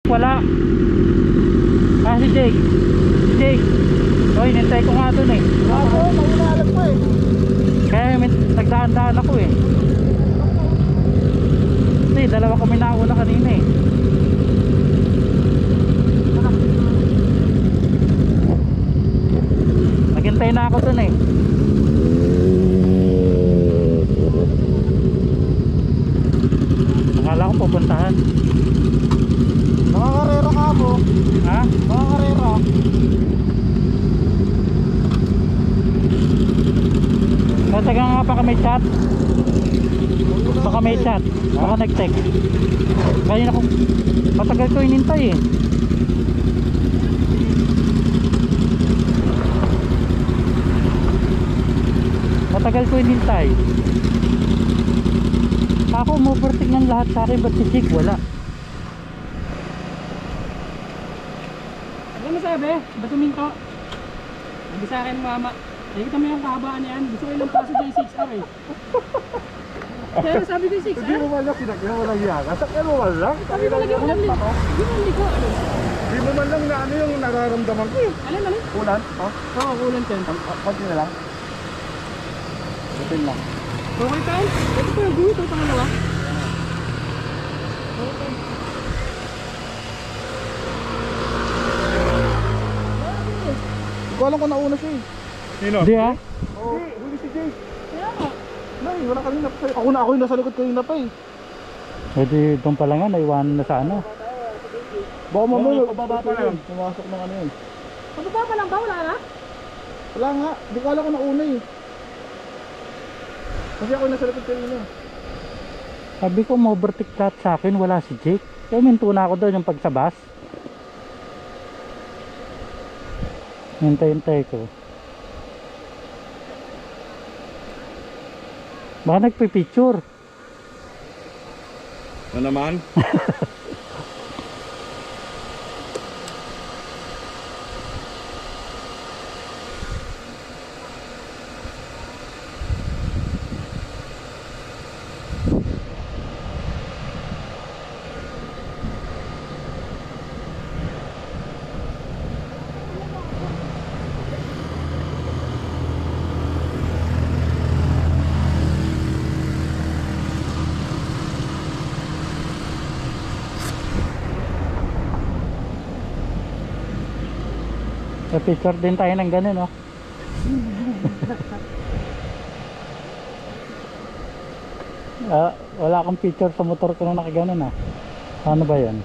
Wala. Si Jake. Jake. Oy, nintay ko nga dun eh. Ako, maulalag pa eh. Kaya nagdaan-daan ako eh. Hindi, dalawa kami nauna kanina eh. Naghintay na ako dun eh. Akala ko pupuntahan. Nakakarera ka mo. Ha? Nakakarera. Nataga nga pa kami chat. Baka may chat. Baka nag-text. Kanina ko matagal ko inintay eh. Matagal ko inintay. Ako umupertik ng lahat sa akin. Ba't si Jake wala? Ano masabi? Ba't huminto? Sabi sa akin mama, nakikita mo yung kahabaan niyan. Gusto ko ilang paso dyan yung 6R eh. Kaya sabi ko yung 6R. Hindi mo man lang sinakyan mo lang yaga. Sakyan mo man lang. Sabi ko lagi ko lang din. Hindi mo hindi ko. Ano? Hindi mo man lang na ano yung nararamdaman ko eh. Alin? Ulan? Ha? Oo, kulang yan. Konti na lang. Butin lang. Okay pa yan? Ito pa yung buhit o pangalawa? Okay. Hindi ko alam kung nauna siya eh. Sino? Hindi ah. Oo. Huli si Jay. Kaya nga. Nay, wala kanina pa. Ako yung nasa likod kanina pa eh. Pwede doon pala nga. Naiwanan na sa ano. Baka mamaya. pababa pa lang. Pumasok ng ano yun. Pababa pa lang ba? Wala na? Wala nga. Hindi ko alam kung nauna eh. Kasi ako yung nasa likod kanina. Sabi ko ma-overtake lahat sa akin. Wala si Jake. Kaya minto na ako doon yung pagsabas. Hintay-hintay ko. Baka nagpipicture. Ano naman? Picture din tayo ng ganun oh. Wala akong picture sa motor ko na nakaganon ah. Ano ba yan?